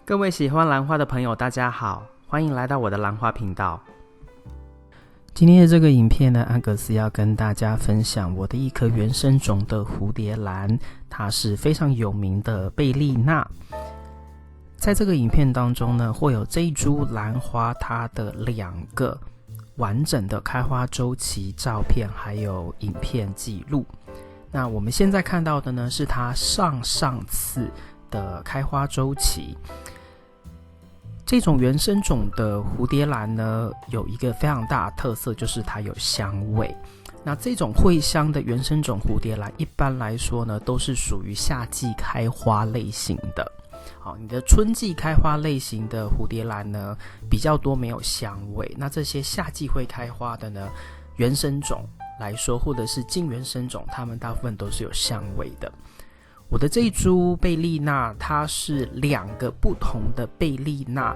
各位喜欢兰花的朋友大家好，欢迎来到我的兰花频道。今天的这个影片呢，安格斯要跟大家分享我的一颗原生种的蝴蝶兰，它是非常有名的贝丽娜。在这个影片当中呢，会有这一株兰花它的2个完整的开花周期照片还有影片记录。那我们现在看到的呢，是它上次的开花周期。这种原生种的蝴蝶兰呢，有一个非常大的特色，就是它有香味。那这种会香的原生种蝴蝶兰，一般来说呢，都是属于夏季开花类型的。好，你的春季开花类型的蝴蝶兰呢，比较多没有香味。那这些夏季会开花的呢，原生种来说，或者是近原生种，它们大部分都是有香味的。我的这一株贝丽娜，它是2个不同的贝丽娜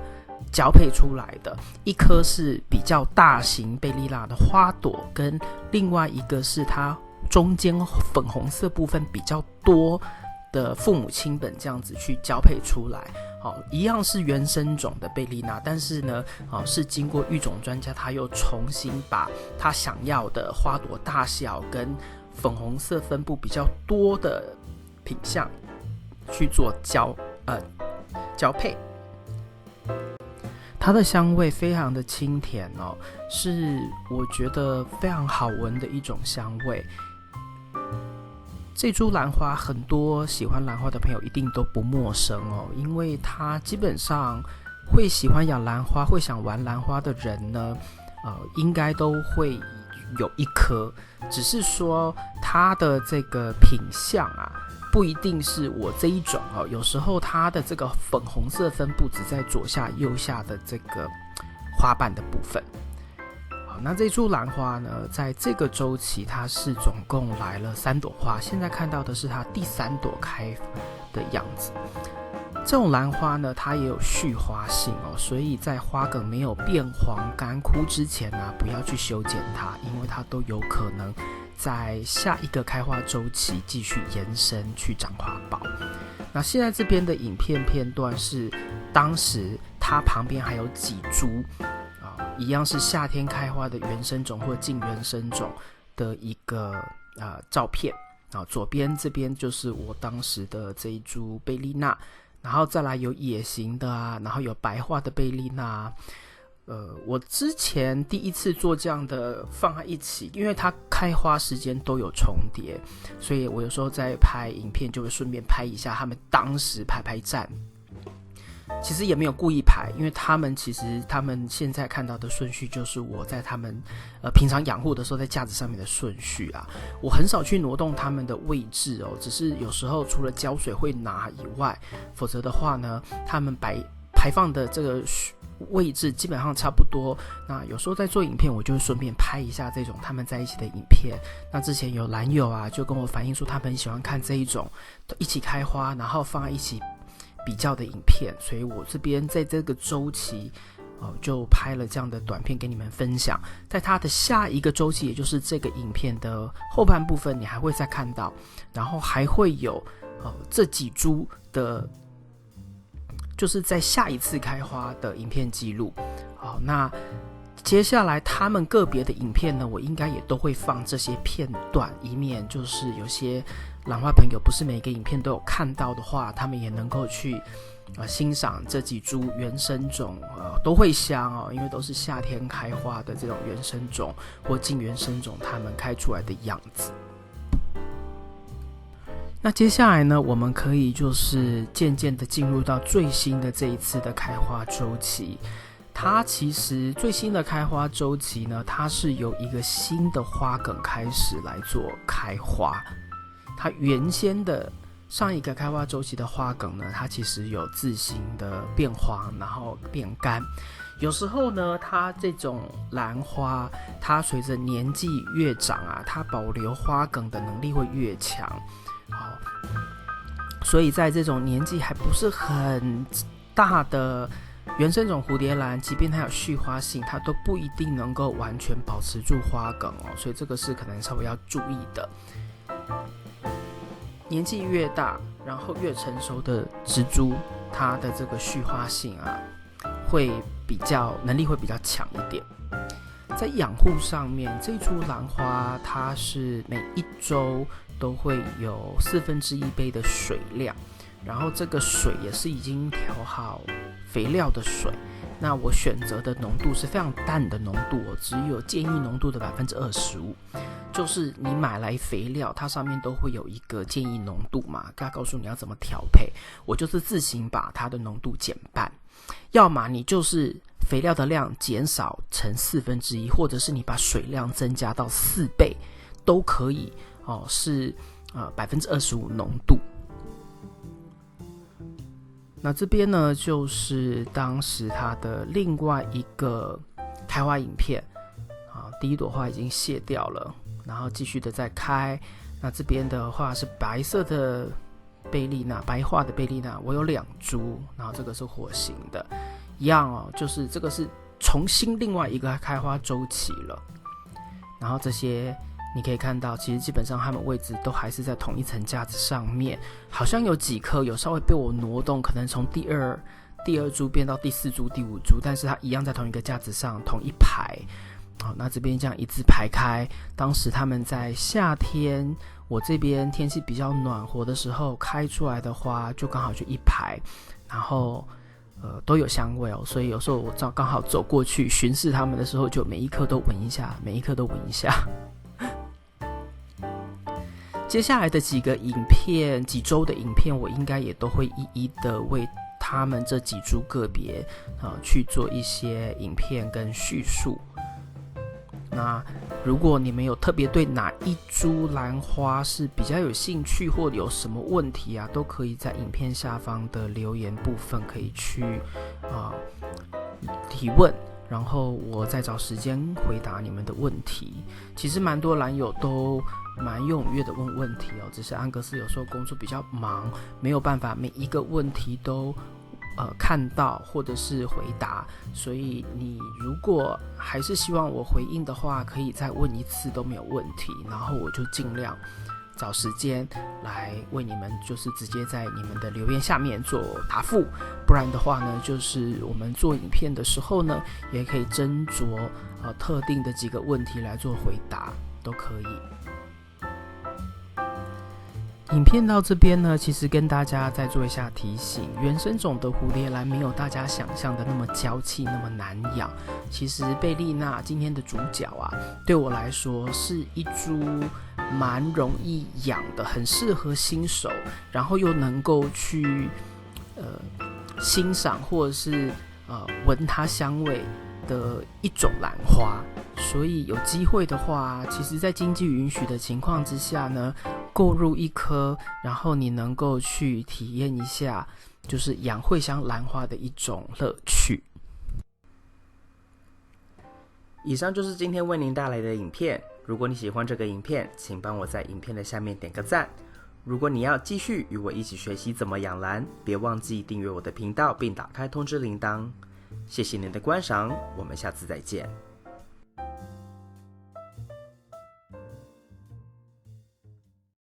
交配出来的，一颗是比较大型贝丽娜的花朵，跟另外一个是它中间粉红色部分比较多的父母亲本这样子去交配出来。一样是原生种的贝丽娜，但是呢，是经过育种专家他又重新把他想要的花朵大小跟粉红色分布比较多的品相去做交配。它的香味非常的清甜哦，是我觉得非常好闻的一种香味。这株兰花，很多喜欢兰花的朋友一定都不陌生哦，因为它基本上会喜欢养兰花、会想玩兰花的人呢，应该都会有一颗，只是说它的这个品相啊，不一定是我这一种哦。有时候它的这个粉红色分布只在左下、右下的这个花瓣的部分。那这株兰花呢，在这个周期它是总共来了3朵花，现在看到的是它第3朵开的样子。这种兰花呢，它也有续花性哦，所以在花梗没有变黄干枯之前呢，不要去修剪它，因为它都有可能在下一个开花周期继续延伸去长花苞。那现在这边的影片片段是当时它旁边还有几株一样是夏天开花的原生种或近原生种的一个照片。左边这边就是我当时的这一株贝丽娜，然后再来有野型的然后有白化的贝丽娜。我之前第一次做这样的放在一起，因为它开花时间都有重叠，所以我有时候在拍影片就会顺便拍一下他们当时排站。其实也没有故意排，因为他们现在看到的顺序就是我在他们平常养护的时候在架子上面的顺序啊。我很少去挪动他们的位置哦，只是有时候除了浇水会拿以外，否则的话呢，他们排放的这个位置基本上差不多。那有时候在做影片，我就会顺便拍一下这种他们在一起的影片。那之前有兰友就跟我反映说，他们很喜欢看这一种一起开花，然后放在一起比较的影片，所以我这边在这个周期就拍了这样的短片给你们分享。在它的下一个周期，也就是这个影片的后半部分，你还会再看到，然后还会有这几株的就是在下一次开花的影片记录。那接下来他们个别的影片呢，我应该也都会放这些片段，以免就是有些兰花朋友不是每个影片都有看到的话，他们也能够去欣赏这几株原生种都会香因为都是夏天开花的这种原生种或近原生种它们开出来的样子。那接下来呢，我们可以就是渐渐的进入到最新的这一次的开花周期。它其实最新的开花周期呢，它是由一个新的花梗开始来做开花。它原先的上一个开花周期的花梗呢，它其实有自行的变黄，然后变干。有时候呢，它这种兰花，它随着年纪越长它保留花梗的能力会越强。所以在这种年纪还不是很大的原生种蝴蝶兰，即便它有续花性，它都不一定能够完全保持住花梗所以这个是可能稍微要注意的。年纪越大，然后越成熟的植株，它的这个续花性啊，能力会比较强一点。在养护上面，这株兰花它是每1周都会有1/4杯的水量，然后这个水也是已经调好肥料的水。那我选择的浓度是非常淡的浓度，只有建议浓度的25%，就是你买来肥料，它上面都会有一个建议浓度嘛，它告诉你要怎么调配。我就是自行把它的浓度减半，要么你就是肥料的量减少成1/4，或者是你把水量增加到4倍都可以哦，是25%浓度。那这边呢，就是当时它的另外一个开花影片啊，第一朵花已经谢掉了，然后继续的再开。那这边的话是白色的贝丽娜，白化的贝丽娜，我有2株，然后这个是火型的，一样哦，就是这个是重新另外一个开花周期了。然后这些你可以看到，其实基本上它们位置都还是在同一层架子上面，好像有几颗有稍微被我挪动，可能从第二株变到第4株、第5株，但是它一样在同一个架子上，同一排。好，那这边这样一字排开，当时他们在夏天，我这边天气比较暖和的时候开出来的花，就刚好就一排，然后都有香味哦，所以有时候我刚好走过去巡视他们的时候，就每一颗都闻一下，每一颗都闻一下。接下来的几周的影片，我应该也都会一一的为他们这几株个别去做一些影片跟叙述。那如果你们有特别对哪一株兰花是比较有兴趣，或有什么问题啊，都可以在影片下方的留言部分可以去提问，然后我再找时间回答你们的问题。其实蛮多兰友都蛮踊跃的问问题哦，只是安格斯有时候工作比较忙，没有办法每一个问题都看到或者是回答，所以你如果还是希望我回应的话，可以再问一次都没有问题，然后我就尽量找时间来为你们，就是直接在你们的留言下面做答复。不然的话呢，就是我们做影片的时候呢，也可以斟酌特定的几个问题来做回答，都可以。影片到这边呢，其实跟大家再做一下提醒，原生种的蝴蝶兰没有大家想象的那么娇气，那么难养。其实贝丽娜今天的主角啊，对我来说是一株蛮容易养的，很适合新手，然后又能够去欣赏或者是闻它香味的一种兰花。所以有机会的话，其实在经济允许的情况之下呢，购入一颗，然后你能够去体验一下就是养茴香兰花的一种乐趣。以上就是今天为您带来的影片，如果你喜欢这个影片，请帮我在影片的下面点个赞。如果你要继续与我一起学习怎么养兰，别忘记订阅我的频道并打开通知铃铛。谢谢您的观赏，我们下次再见。